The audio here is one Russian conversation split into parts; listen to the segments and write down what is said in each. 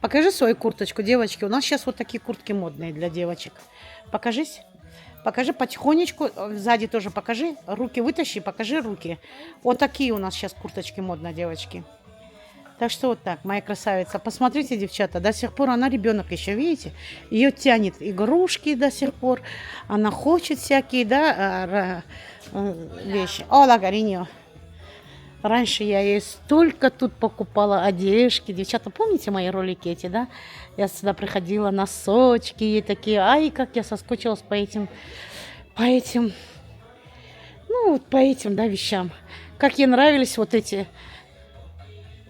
Покажи свою курточку, девочки. У нас сейчас вот такие куртки модные для девочек. Покажись. Покажи потихонечку. Сзади тоже покажи. Руки вытащи, покажи руки. Вот такие у нас сейчас курточки модные, девочки. Так что вот так, моя красавица. Посмотрите, девчата, до сих пор она ребенок еще, видите? Ее тянет игрушки до сих пор. Она хочет всякие, да, вещи. Ола, Гариньо. Раньше я ей столько тут покупала одежки. Девчата, помните мои ролики эти, да? Я сюда приходила, носочки ей такие. Ай, как я соскучилась по этим, ну, вот по этим, да, вещам. Как ей нравились вот эти.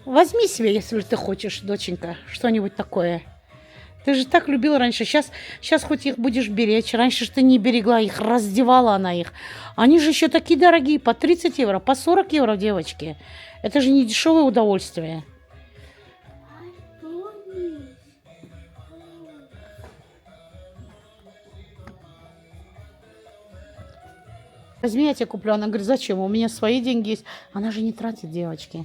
Возьми себе, если ты хочешь, доченька, что-нибудь такое. Ты же так любила раньше. Сейчас хоть их будешь беречь. Раньше же ты не берегла их, раздевала она их. Они же еще такие дорогие, по 30 евро, по 40 евро, девочки. Это же не дешевое удовольствие. Возьми, я тебе куплю. Она говорит, зачем? У меня свои деньги есть. Она же не тратит, девочки.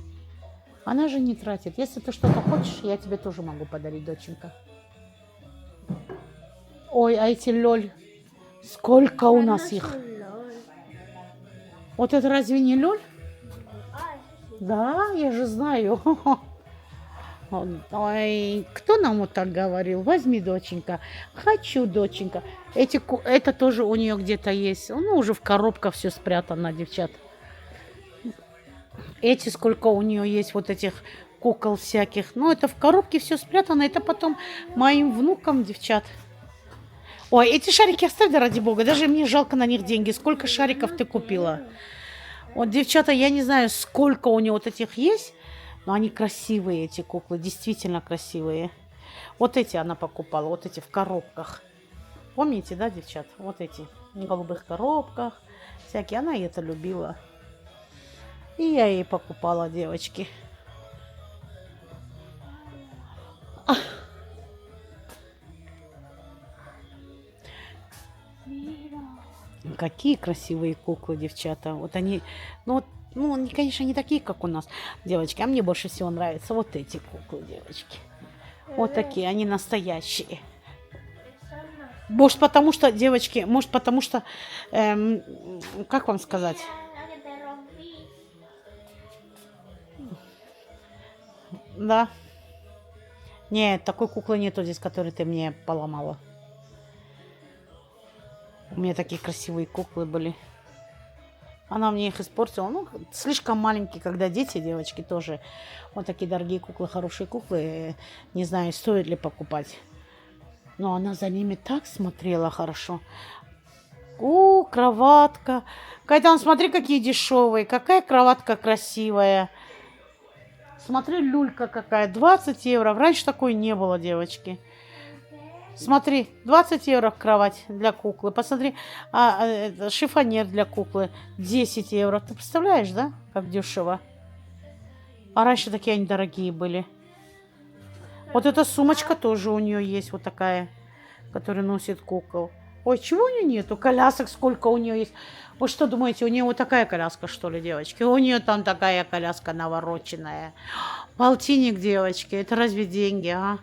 Она же не тратит. Если ты что-то хочешь, я тебе тоже могу подарить, доченька. Ой, а эти лёль, сколько у нас их? Вот это разве не лёль? Да, я же знаю. Ой, кто нам вот так говорил? Возьми, доченька. Хочу, доченька. Это тоже у нее где-то есть. Ну, уже в коробках все спрятано, девчат. Эти сколько у нее есть вот этих кукол всяких. Ну, это в коробке все спрятано. Это потом моим внукам, девчат. Ой, эти шарики оставь, да ради бога. Даже мне жалко на них деньги. Сколько шариков ты купила? Вот, девчата, я не знаю, сколько у нее вот этих есть. Но они красивые, эти куклы. Действительно красивые. Вот эти она покупала. Вот эти в коробках. Помните, да, девчат? Вот эти в голубых коробках. Всякие. Она это любила. И я ей покупала, девочки. Какие красивые куклы, девчата. Вот они, ну, они, конечно, не такие, как у нас, девочки. А мне больше всего нравятся вот эти куклы, девочки. Вот такие, они настоящие. Может, потому что, девочки, может, потому что, как вам сказать? Да. Нет, такой куклы нету здесь, которую ты мне поломала. У меня такие красивые куклы были. Она мне их испортила. Ну, слишком маленькие, когда дети, девочки тоже. Вот такие дорогие куклы, хорошие куклы. Не знаю, стоит ли покупать. Но она за ними так смотрела хорошо. О, кроватка. Кайтан, смотри, какие дешевые. Какая кроватка красивая. Смотри, люлька какая. 20 евро. Раньше такой не было, девочки. Смотри, 20 евро кровать для куклы. Посмотри, шифонер для куклы 10 евро. Ты представляешь, да, как дешево? А раньше такие они дорогие были. Вот эта сумочка тоже у нее есть, вот такая, которая носит кукол. Ой, чего у нее нету? Колясок сколько у нее есть? Вы что думаете, у нее вот такая коляска, что ли, девочки? У нее там такая коляска навороченная. Полтинник, девочки, это разве деньги, а?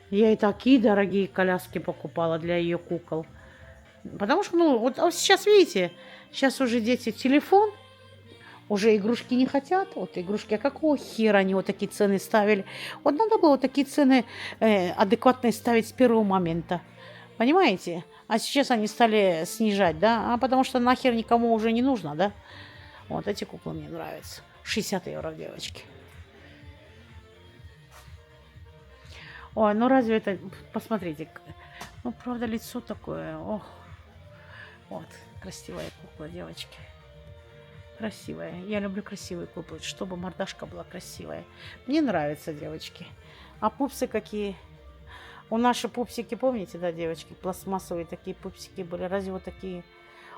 Я и такие дорогие коляски покупала для ее кукол. Потому что, ну, вот сейчас, видите, сейчас уже дети телефон, уже игрушки не хотят. Вот игрушки, а какого хера они вот такие цены ставили? Вот надо было вот такие цены адекватные ставить с первого момента. Понимаете? А сейчас они стали снижать, да? А потому что нахер никому уже не нужно, да? Вот эти куклы мне нравятся. 60 евро, девочки. Ой, ну разве это... Посмотрите. Ну, правда, лицо такое. Ох. Вот, красивая кукла, девочки. Красивая. Я люблю красивые куклы, чтобы мордашка была красивая. Мне нравятся, девочки. А пупсы какие? У наши пупсики, помните, да, девочки? Пластмассовые такие пупсики были. Разве вот такие?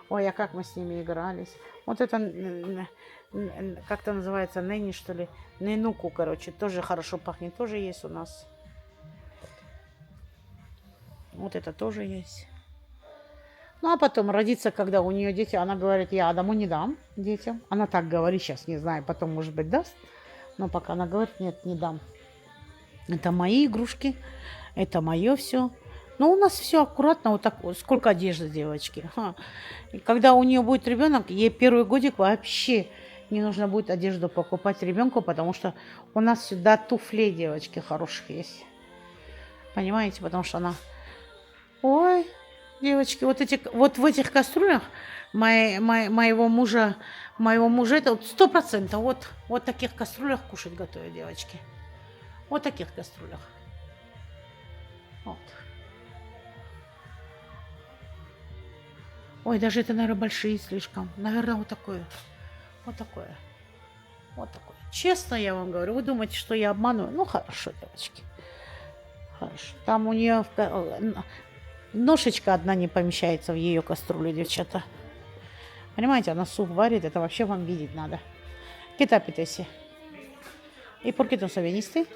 Ой, а как мы с ними игрались. Вот это, как-то называется, Нэнни, что ли? Ненуку, короче. Тоже хорошо пахнет. Тоже есть у нас. Вот это тоже есть. Ну, а потом родится, когда у нее дети, она говорит, я Адаму не дам детям. Она так говорит сейчас, не знаю, потом, может быть, даст. Но пока она говорит, нет, не дам. Это мои игрушки, это мое все. Но у нас все аккуратно, вот так вот. Сколько одежды, девочки. Ха. И когда у нее будет ребенок, ей первый годик вообще не нужно будет одежду покупать ребенку, потому что у нас сюда туфлей, девочки, хороших есть. Понимаете, потому что она... Ой, девочки, вот в этих кастрюлях моего мужа, это вот 100%. Вот таких кастрюлях кушать готовят, девочки. Вот таких кастрюлях. Вот. Ой, даже это, наверное, большие слишком. Наверное, вот такое. Вот такое. Вот такое. Честно я вам говорю. Вы думаете, что я обманываю? Ну, хорошо, девочки. Хорошо. Там у нее ножечка одна не помещается в ее кастрюлю, девчата. Понимаете, она суп варит. Это вообще вам видеть надо. Кита питайся. И por qué tú no viniste?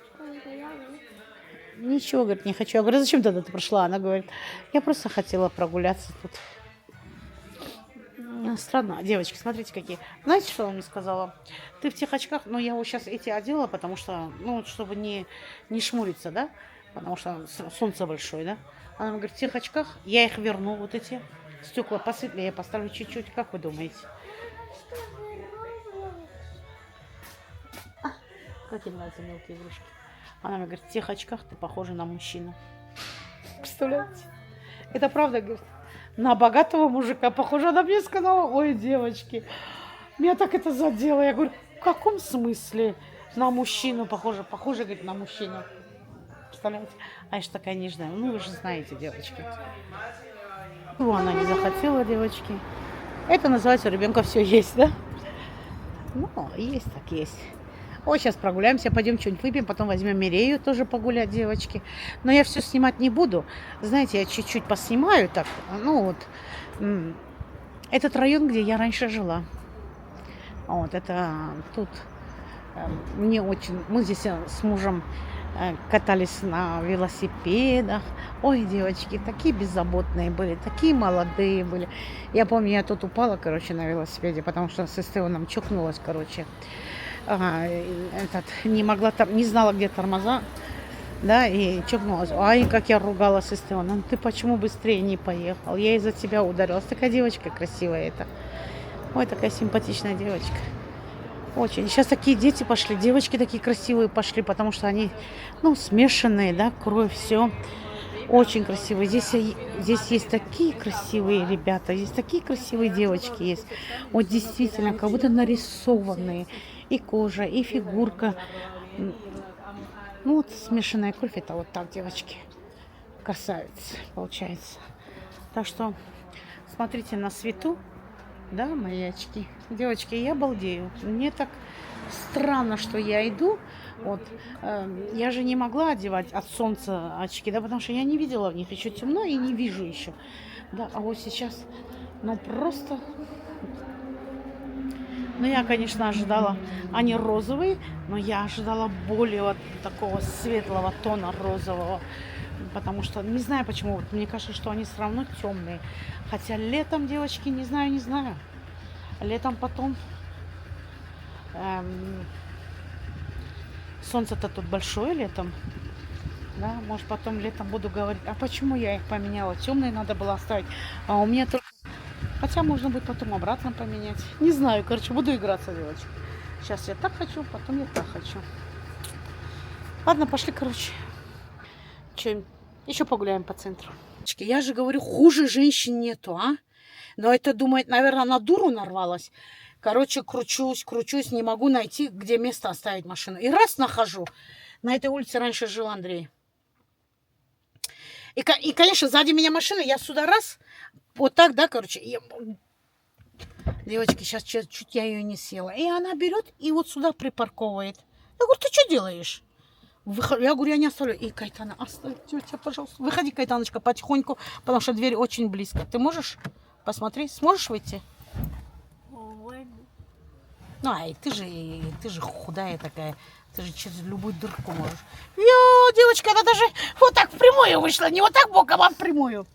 Ничего, говорит, не хочу. Я говорю, зачем тогда ты пришла? Она говорит, я просто хотела прогуляться тут. Странно. Девочки, смотрите какие. Знаете, что она мне сказала? Ты в тех очках, ну, я вот сейчас эти одела, потому что, ну, чтобы не шмуриться, да? Потому что солнце большое, да? Она мне говорит, в тех очках я их верну, вот эти стекла посветлее, я поставлю чуть-чуть. Как вы думаете? Как ей нравятся мелкие игрушки. Она мне говорит, в тех очках ты похожа на мужчину. Представляете? Это правда, говорит. На богатого мужика похоже. Она мне сказала, ой, девочки, меня так это задело. Я говорю, в каком смысле на мужчину похоже? Похоже, говорит, на мужчину. Представляете? А я же такая нежная. Ну, вы же знаете, девочки. Ну, она не захотела, девочки. Это называется, у ребенка все есть, да? Ну, есть так есть. Ой, сейчас прогуляемся, пойдем что-нибудь выпьем, потом возьмем Мирею тоже погулять, девочки. Но я все снимать не буду. Знаете, я чуть-чуть поснимаю так. Ну вот, этот район, где я раньше жила. Вот, это тут мне очень... Мы здесь с мужем катались на велосипедах. Ой, девочки, такие беззаботные были, такие молодые были. Я помню, я тут упала, короче, на велосипеде, потому что с Эстеоном чокнулась, короче. Не могла там, не знала, где тормоза, да, и чокнулась. Ай, как я ругалась с Эстеоном. Ты почему быстрее не поехал? Я из-за тебя ударилась. Такая девочка красивая эта. Ой, такая симпатичная девочка. Очень. Сейчас такие дети пошли, девочки такие красивые пошли, потому что они, ну, смешанные, да, кровь, все. Очень красивые. Здесь есть такие красивые ребята, здесь такие красивые девочки есть. Вот действительно, как будто нарисованные. И кожа, и фигурка. Ну вот смешанная кровь, это вот так, девочки. Красавица, получается. Так что смотрите на свету, да, мои очки. Девочки, я балдею. Мне так странно, что я иду. Вот, я же не могла одевать от солнца очки, да, потому что я не видела в них, еще темно и не вижу еще. Да, а вот сейчас, ну просто... Ну, я, конечно, ожидала, они розовые, но я ожидала более вот такого светлого тона розового, потому что, не знаю почему, вот, мне кажется, что они все равно темные. Хотя летом, девочки, не знаю. Летом потом, солнце-то тут большое летом, да, может потом летом буду говорить, а почему я их поменяла, темные надо было оставить, а у меня только... Хотя можно будет потом обратно поменять. Не знаю, короче, буду играться, девочки. Сейчас я так хочу, потом я так хочу. Ладно, пошли, короче. Че, еще погуляем по центру. Я же говорю, хуже женщин нету, а? Но это, думает, наверное, на дуру нарвалась. Короче, кручусь, не могу найти, где место оставить машину. И раз нахожу. На этой улице раньше жил Андрей. И, конечно, сзади меня машина, я сюда раз... Вот так, да, короче. Девочки, сейчас чуть я ее не съела. И она берет и вот сюда припарковывает. Я говорю, ты что делаешь? Я говорю, я не оставлю. И Кайтана, оставь, тетя, пожалуйста. Выходи, Кайтаночка, потихоньку, потому что дверь очень близко. Ты можешь посмотреть? Сможешь выйти? Ай, ты же худая такая. Ты же через любую дырку можешь. Девочка, она даже вот так впрямую вышла. Не вот так боком, а впрямую.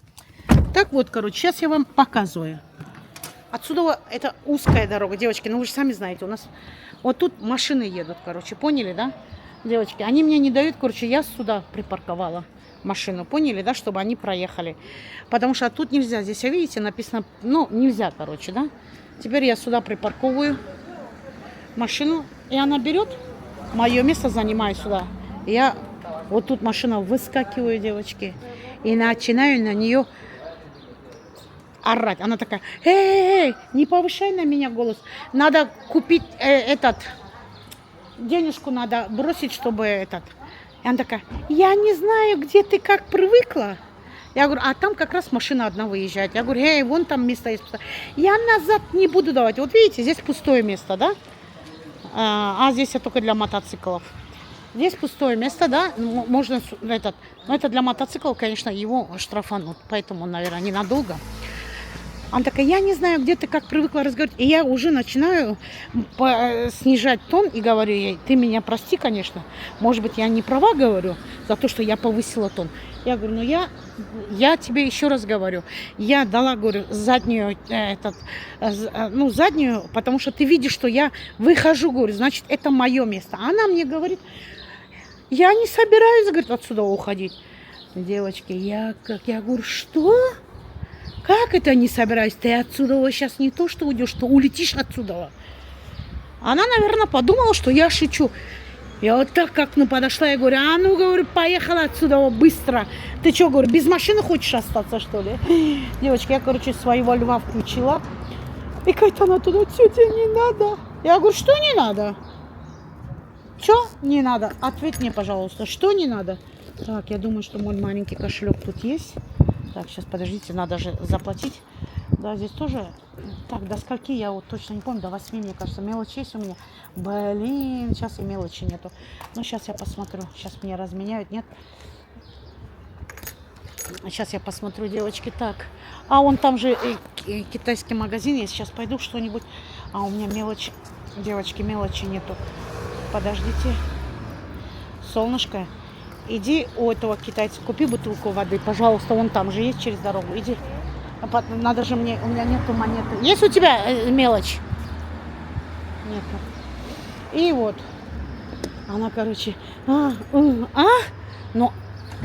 Так вот, короче, сейчас я вам показываю. Отсюда это узкая дорога, девочки, ну вы же сами знаете, у нас вот тут машины едут, короче, поняли, да? Девочки, они мне не дают, короче, я сюда припарковала машину, поняли, да, чтобы они проехали. Потому что тут нельзя, здесь, видите, написано, ну, нельзя, короче, да. Теперь я сюда припарковываю машину, и она берет, мое место занимаю сюда. Я вот тут машина выскакиваю, девочки, и начинаю на нее орать. Она такая: эй, не повышай на меня голос. Надо купить денежку надо бросить, чтобы этот. И она такая: я не знаю, где ты как привыкла. Я говорю: а там как раз машина одна выезжает. Я говорю: эй, вон там место есть. Я назад не буду давать. Вот видите, здесь пустое место, да? А здесь я только для мотоциклов. Здесь пустое место, да? Можно этот. Но это для мотоциклов, конечно, его штрафанут. Поэтому, наверное, ненадолго. Она такая: я не знаю, где ты как привыкла разговаривать. И я уже начинаю снижать тон и говорю ей: ты меня прости, конечно. Может быть, я не права говорю за то, что я повысила тон. Я говорю: ну я тебе еще раз говорю. Я дала, говорю, заднюю, заднюю, потому что ты видишь, что я выхожу, говорю, значит, это мое место. А она мне говорит: я не собираюсь, говорит, отсюда уходить. Девочки, я говорю: что? Как это не собираюсь? Ты отсюда сейчас не то, что уйдешь, что улетишь отсюда. Она, наверное, подумала, что я шучу. Я вот так как подошла, я говорю: а ну, говорю, поехала отсюда быстро. Ты что, говорю, без машины хочешь остаться, что ли? Девочки, я, короче, своего льва включила. И как-то она туда: тетя, не надо. Я говорю: что не надо? Что не надо? Ответь мне, пожалуйста, что не надо? Так, я думаю, что мой маленький кошелек тут есть. Так, сейчас, подождите, надо же заплатить. Да, здесь тоже. Так, до скольки, я вот точно не помню, до 8, мне кажется. Мелочь есть у меня. Блин, сейчас и мелочи нету. Ну, сейчас я посмотрю. Сейчас меня разменяют, нет? Сейчас я посмотрю, девочки. Так, а вон там же китайский магазин. Я сейчас пойду что-нибудь. А у меня мелочь, девочки, мелочи нету. Подождите. Солнышко, иди у этого китайца, купи бутылку воды, пожалуйста, вон там же есть через дорогу, иди. Надо же мне, у меня нету монеты. Есть у тебя мелочь? Нету. И вот, она, короче, ну,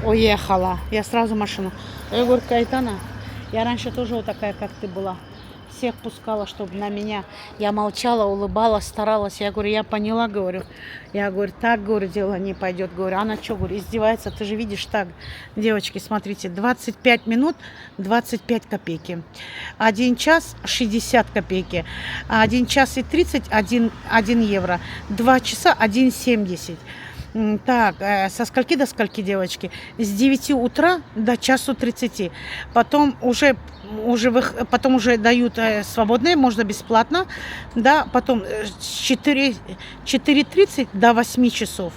уехала. Я сразу машину. Я говорю: Кайтана, я раньше тоже вот такая, как ты была. Всех пускала, чтобы на меня. Я молчала, улыбалась, старалась. Я говорю: я поняла, говорю. Я говорю: так, говорю, дело не пойдет. Говорю: она что, говорю, издевается? Ты же видишь так. Девочки, смотрите, 25 минут 25 копейки. 1 час 60 копейки. 1 час и 30 1 евро. 2 часа 1,70. Так, со скольки до скольки, девочки? С 9 утра до часу 30. Потом уже дают свободные, можно бесплатно. Да, потом с 4:30 до 8 часов.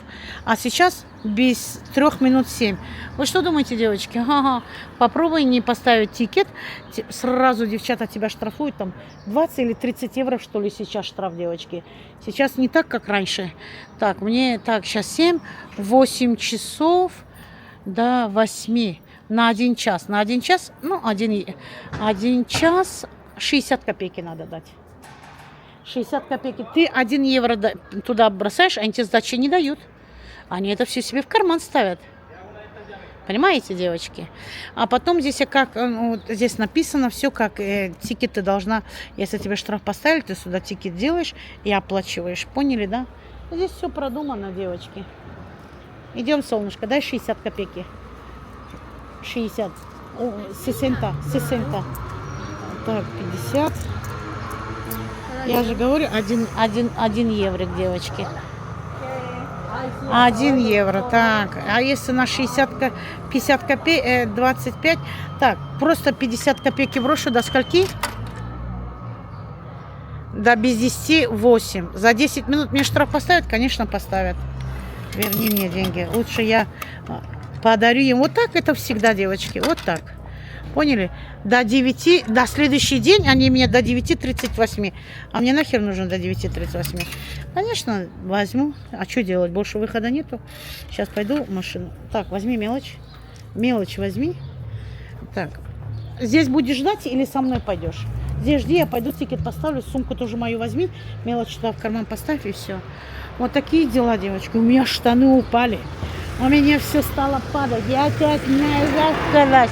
А сейчас без 3 минут 7. Вы что думаете, девочки? Ага, попробуй не поставить тикет. Сразу девчата тебя штрафуют. Там 20 или 30 евро, что ли, сейчас штраф, девочки. Сейчас не так, как раньше. Так, мне так, сейчас 8 часов до 8. На 1 час. На 1 час, ну, 1 час 60 копейки надо дать. 60 копейки. Ты 1 евро туда бросаешь, они тебе сдачи не дают. Они это все себе в карман ставят. Понимаете, девочки? А потом здесь вот здесь написано все, как тикет ты должна, если тебе штраф поставили, ты сюда тикет делаешь и оплачиваешь. Поняли, да? Здесь все продумано, девочки. Идем, солнышко, дай 60 копейки. 60. 60. Так, 50. Я же говорю, 1 евро, девочки. 1 евро, так. А если на 50 копеек, 25, так, просто 50 копеек брошу до скольки? До без 10, 8. За 10 минут мне штраф поставят? Конечно, поставят. Верни мне деньги. Лучше я подарю им. Вот так это всегда, девочки, вот так. Поняли? До 9, до следующий день они мне до 9:38. А мне нахер нужно до 9:38? Конечно, возьму. А что делать? Больше выхода нету. Сейчас пойду в машину. Так, возьми мелочь. Мелочь возьми. Так. Здесь будешь ждать или со мной пойдешь? жди, я пойду тикет поставлю, сумку тоже мою возьми, мелочь туда в карман поставь и все. Вот такие дела, девочки. У меня штаны упали. У меня все стало падать. Я опять не закрылась.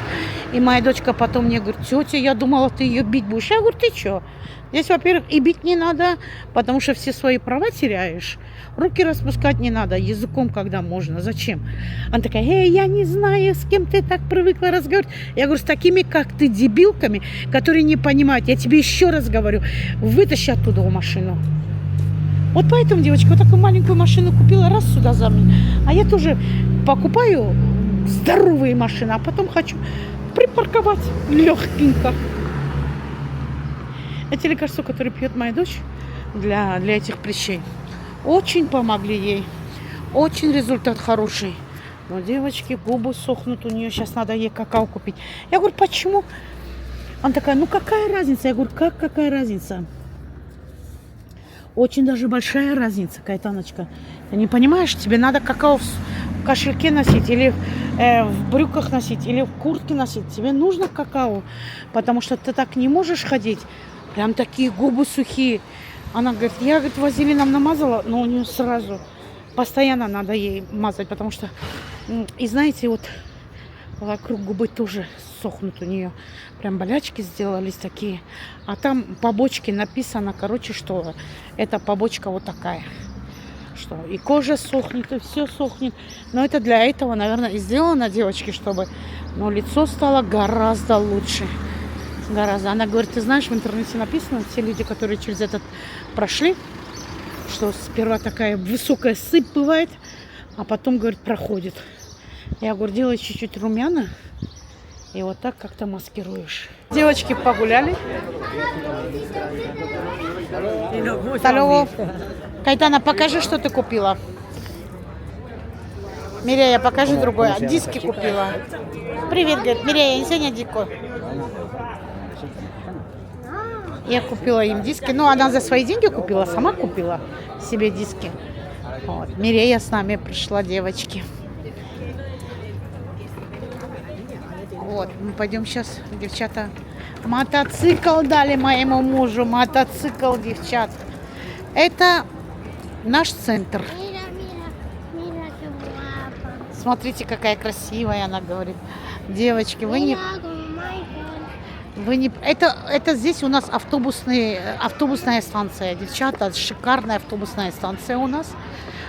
И моя дочка потом мне говорит: тетя, я думала, ты ее бить будешь. Я говорю: ты что? Здесь, во-первых, и бить не надо, потому что все свои права теряешь. Руки распускать не надо, языком когда можно. Зачем? Она такая: я не знаю, с кем ты так привыкла разговаривать. Я говорю: с такими, как ты, дебилками, которые не понимают. Я тебе еще раз говорю, вытащи оттуда машину. Вот поэтому, девочка, вот такую маленькую машину купила, раз сюда за мной. А я тоже покупаю здоровые машины, а потом хочу припарковать легкенько. Эти лекарства, которые пьет моя дочь для этих прыщей, очень помогли ей. Очень результат хороший. Но, девочки, губы сохнут у нее. Сейчас надо ей какао купить. Я говорю: почему? Она такая: ну какая разница? Я говорю: какая разница? Очень даже большая разница, Кайтаночка. Ты не понимаешь, тебе надо какао в кошельке носить, или в брюках носить, или в куртке носить. Тебе нужно какао, потому что ты так не можешь ходить. Прям такие губы сухие. Она говорит: я, говорит, вазелином намазала, но у нее сразу постоянно надо ей мазать, потому что, и знаете, вот вокруг губы тоже сохнут у нее. Прям болячки сделались такие. А там побочки написано, короче, что эта побочка вот такая. Что и кожа сохнет, и все сохнет. Но это для этого, наверное, и сделано, девочки, чтобы лицо стало гораздо лучше. Гораздо. Она говорит: ты знаешь, в интернете написано, все люди, которые через этот прошли, что сперва такая высокая сыпь бывает, а потом, говорит, проходит. Я говорю: делай чуть-чуть румяна, и вот так как-то маскируешь. Девочки погуляли. Алло. Кайтана, покажи, что ты купила. Мирея, покажи другое. Диски купила. Привет, говорит. Мирея, инсеня дико. Я купила им диски. Ну, она за свои деньги купила, сама купила себе диски. Вот. Мирея с нами пришла, девочки. Вот, мы пойдем сейчас, девчата. Мотоцикл дали моему мужу. Мотоцикл, девчат. Это наш центр. Смотрите, какая красивая, она говорит. Девочки, вы не... Это здесь у нас автобусная станция. Девчата, шикарная автобусная станция у нас.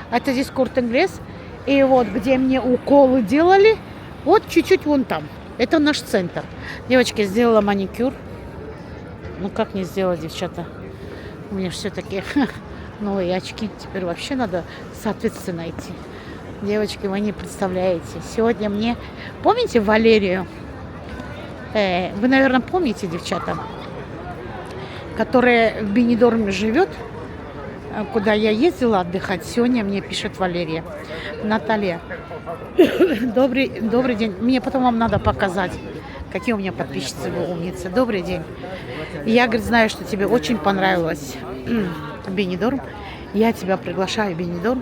Это здесь Корт-Инглес. И вот, где мне уколы делали, вот чуть-чуть вон там. Это наш центр. Девочки, сделала маникюр. Ну, как не сделать, девчата? У меня все-таки новые очки. Теперь вообще надо соответственно идти. Девочки, вы не представляете. Сегодня мне... Помните Валерию? Вы, наверное, помните, девчата, которая в Бенидорме живет, куда я ездила отдыхать. Сегодня мне пишет Валерия. Наталья, добрый день. Мне потом вам надо показать, какие у меня подписчицы, вы умницы. Добрый день. Я, говорит, знаю, что тебе очень понравилось Бенидорм. Я тебя приглашаю в Бенидорм.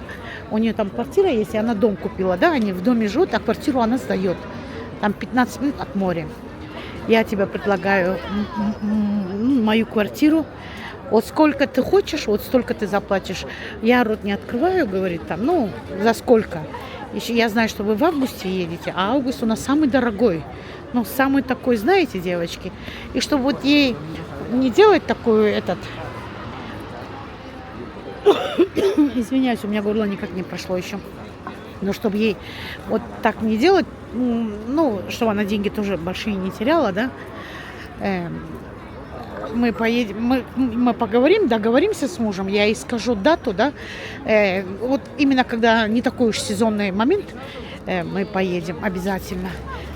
У нее там квартира есть, и она дом купила. Да, они в доме живут, а квартиру она сдает. Там 15 минут от моря. Я тебе предлагаю мою квартиру. Вот сколько ты хочешь, вот столько ты заплатишь. Я рот не открываю, говорит там, ну, за сколько. Еще я знаю, что вы в августе едете, а август у нас самый дорогой. Ну, самый такой, знаете, девочки. И чтобы вот ей не делать такую, извиняюсь, у меня горло никак не прошло еще. Но чтобы ей вот так не делать, ну, чтобы она деньги тоже большие не теряла, да, мы поедем, мы поговорим, договоримся с мужем, я ей скажу дату, да, вот именно когда не такой уж сезонный момент, мы поедем обязательно.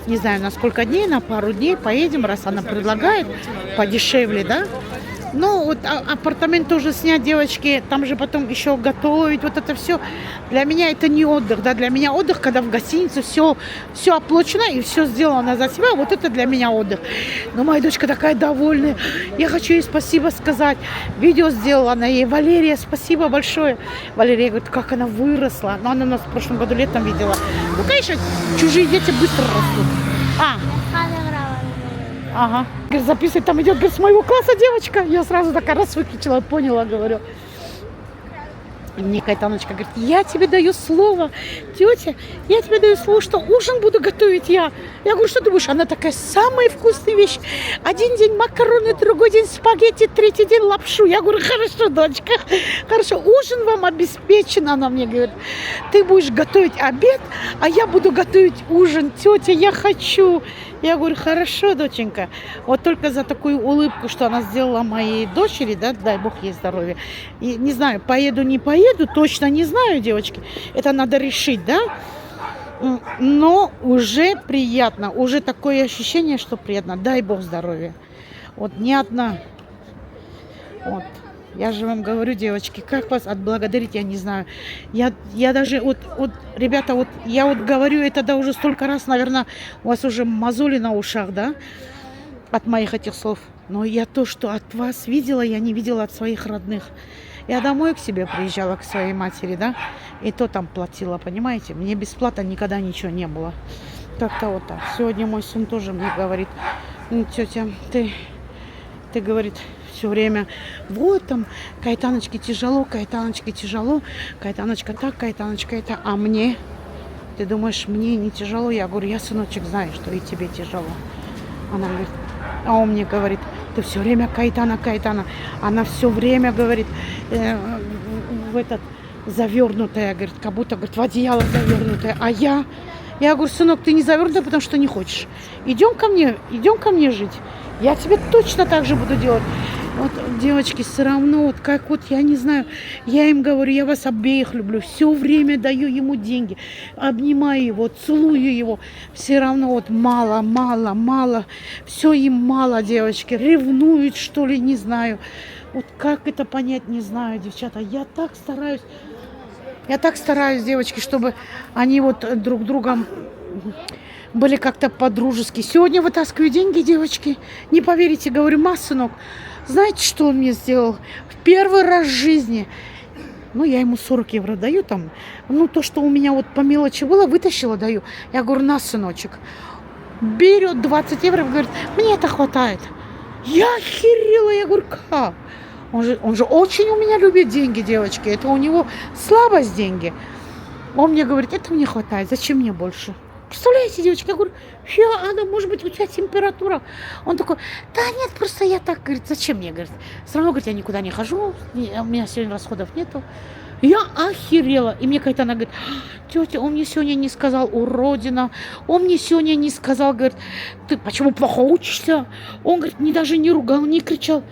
Не знаю, на сколько дней, на пару дней поедем, раз она предлагает подешевле, да. Ну, вот апартамент тоже снять, девочки, там же потом еще готовить, вот это все. Для меня это не отдых, да, для меня отдых, когда в гостинице все оплачено и все сделано за себя, вот это для меня отдых. Но моя дочка такая довольная, я хочу ей спасибо сказать. Видео сделала она ей: Валерия, спасибо большое. Валерия говорит, как она выросла, но она нас в прошлом году летом видела. Ну, конечно, чужие дети быстро растут. Ага. Говорит, записывай, там идет, говорит, с моего класса девочка. Я сразу такая раз выключила, поняла, говорю. И мне Кайтаночка говорит, я тебе даю слово, тетя, я тебе даю слово, что ужин буду готовить я. Я говорю, что думаешь? Она такая, самые вкусные вещи. Один день макароны, другой день спагетти, третий день лапшу. Я говорю, хорошо, дочка, хорошо, ужин вам обеспечен. Она мне говорит, ты будешь готовить обед, а я буду готовить ужин. Тетя, я хочу. Я говорю, хорошо, доченька. Вот только за такую улыбку, что она сделала моей дочери, да, дай бог ей здоровья. И не знаю, поеду, не поеду, точно не знаю, девочки. Это надо решить, да. Но уже приятно, уже такое ощущение, что приятно. Дай бог здоровья. Вот не одна. Вот. Я же вам говорю, девочки, как вас отблагодарить, я не знаю. Я даже, вот, ребята, вот я вот говорю это, да, уже столько раз, наверное, у вас уже мозоли на ушах, да, от моих этих слов. Но я то, что от вас видела, я не видела от своих родных. Я домой к себе приезжала, к своей матери, да, и то там платила, понимаете? Мне бесплатно никогда ничего не было. Как-то вот так. Сегодня мой сын тоже мне говорит, тетя, ты говорит, все время, вот там, Кайтаночке тяжело, Кайтаночка так, Кайтаночка это, а мне? Ты думаешь, мне не тяжело? Я говорю, я, сыночек, знаю, что и тебе тяжело. Она говорит, а он мне говорит, ты все время Кайтана. Она все время говорит, в этот завернутая, говорит, как будто, говорит, в одеяло завернутая, а я говорю, сынок, ты не завернутая, потому что не хочешь. Идем ко мне жить. Я тебе точно так же буду делать. Вот, девочки, все равно, вот как вот, я не знаю, я им говорю, я вас обеих люблю, все время даю ему деньги, обнимаю его, целую его, все равно вот мало, все им мало, девочки, ревнуют, что ли, не знаю. Вот как это понять, не знаю, девчата, я так стараюсь, девочки, чтобы они вот друг другом были как-то по-дружески. Сегодня вытаскиваю деньги, девочки, не поверите, говорю, сынок, знаете, что он мне сделал? В первый раз в жизни. Ну, я ему 40 евро даю там. Ну, то, что у меня вот по мелочи было, вытащила, даю. Я говорю, на, сыночек. Берет 20 евро, говорит, мне это хватает. Я охерела, я говорю, как? Он же очень у меня любит деньги, девочки. Это у него слабость деньги. Он мне говорит, это мне хватает, зачем мне больше? Представляете, девочки, я говорю, Анна, может быть, у тебя температура? Он такой, да нет, просто я так, говорит, зачем мне, говорит, все равно, говорит, я никуда не хожу, у меня сегодня расходов нету. Я охерела. И мне какая-то она говорит, тетя, он мне сегодня не сказал, уродина, он мне сегодня не сказал, говорит, ты почему плохо учишься? Он, говорит, даже не ругал, не кричал.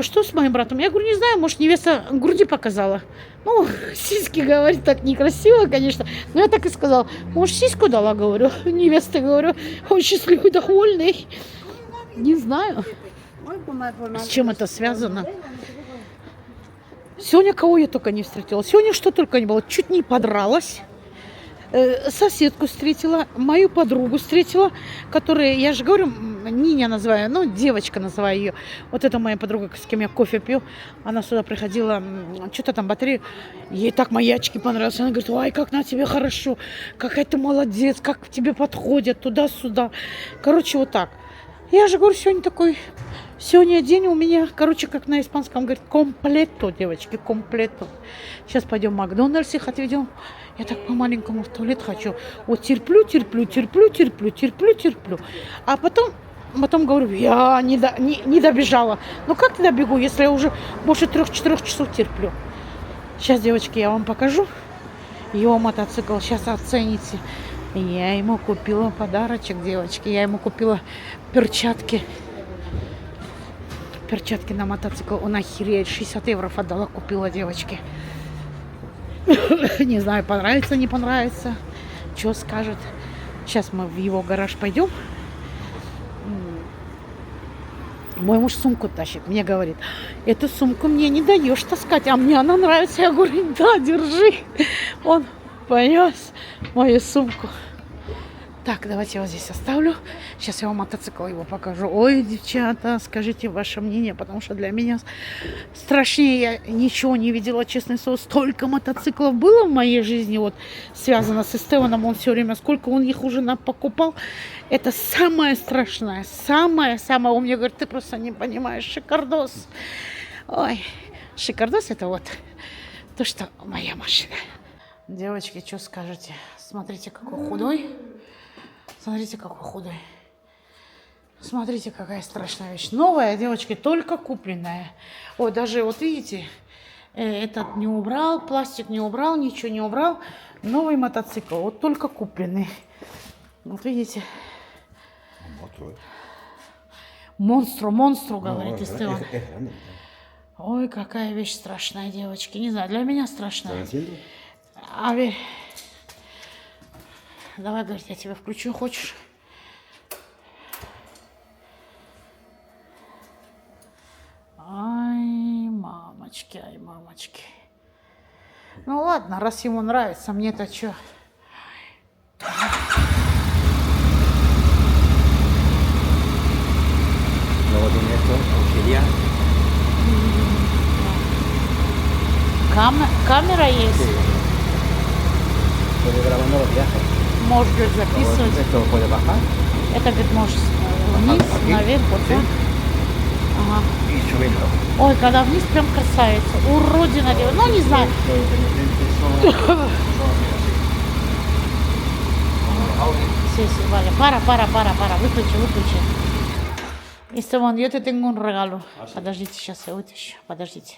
Что с моим братом? Я говорю, не знаю, может, невеста груди показала. Ну, сиськи, говорит, так некрасиво, конечно. Но я так и сказала. Может, сиську дала, говорю. Невеста, говорю, он счастливый, довольный. Не знаю, с чем это связано. Сегодня кого я только не встретила. Сегодня что только не было. Чуть не подралась. Соседку встретила, мою подругу встретила, которая, я же говорю, Ниня называю, ну, девочка называю ее. Вот это моя подруга, с кем я кофе пью. Она сюда приходила, что-то там батарею. Ей так мои очки понравились. Она говорит, ой, как на тебе хорошо, какая ты молодец, как к тебе подходят туда-сюда. Короче, вот так. Я же говорю, сегодня день у меня, короче, как на испанском говорит, комплето, девочки, комплето. Сейчас пойдем в Макдональдс, их отведем. Я так по-маленькому в туалет хочу. Вот терплю. А потом говорю, я не добежала. Ну как ты добегу, если я уже больше 3-4 часов терплю? Сейчас, девочки, я вам покажу его мотоцикл. Сейчас оцените. Я ему купила подарочек, девочки. Я ему купила перчатки. Перчатки на мотоцикл. Он охереет. 60 евро отдала, купила, девочки. Не знаю, понравится, не понравится. Что скажет. Сейчас мы в его гараж пойдем. Мой муж сумку тащит. Мне говорит, эту сумку мне не даешь таскать, а мне она нравится. Я говорю, да, держи. Он понес мою сумку. Так, давайте я вот здесь оставлю. Сейчас я вам мотоцикл его покажу. Ой, девчата, скажите ваше мнение, потому что для меня страшнее я ничего не видела, честное слово. Столько мотоциклов было в моей жизни, вот, связано с Эстеваном, он все время, сколько он их уже покупал. Это самое страшное, самое-самое. Он мне говорит, ты просто не понимаешь, шикардос. Ой, шикардос это вот то, что моя машина. Девочки, что скажете? Смотрите, какой худой. Смотрите, какой худой. Смотрите, какая страшная вещь. Новая, девочки, только купленная. Ой, даже вот видите, этот не убрал, пластик не убрал, ничего не убрал. Новый мотоцикл, вот только купленный. Вот видите. Монстру, говорит Эстеван. Ой, какая вещь страшная, девочки. Не знаю, для меня страшная. А вы... Давай, говорит, я тебя включу, хочешь? Ай, мамочки. Ну ладно, раз ему нравится, мне-то что? Камера есть. Можешь, говорит, записывать. Это, говорит, можешь вниз, наверх, вот так. Ага. Ой, когда вниз, прям красавица. Уродина делает. Ну, не знаю. Sí, vale. Para. Выключи. Esteban, yo te tengo un regalo. Подождите, сейчас я вытащу. Подождите.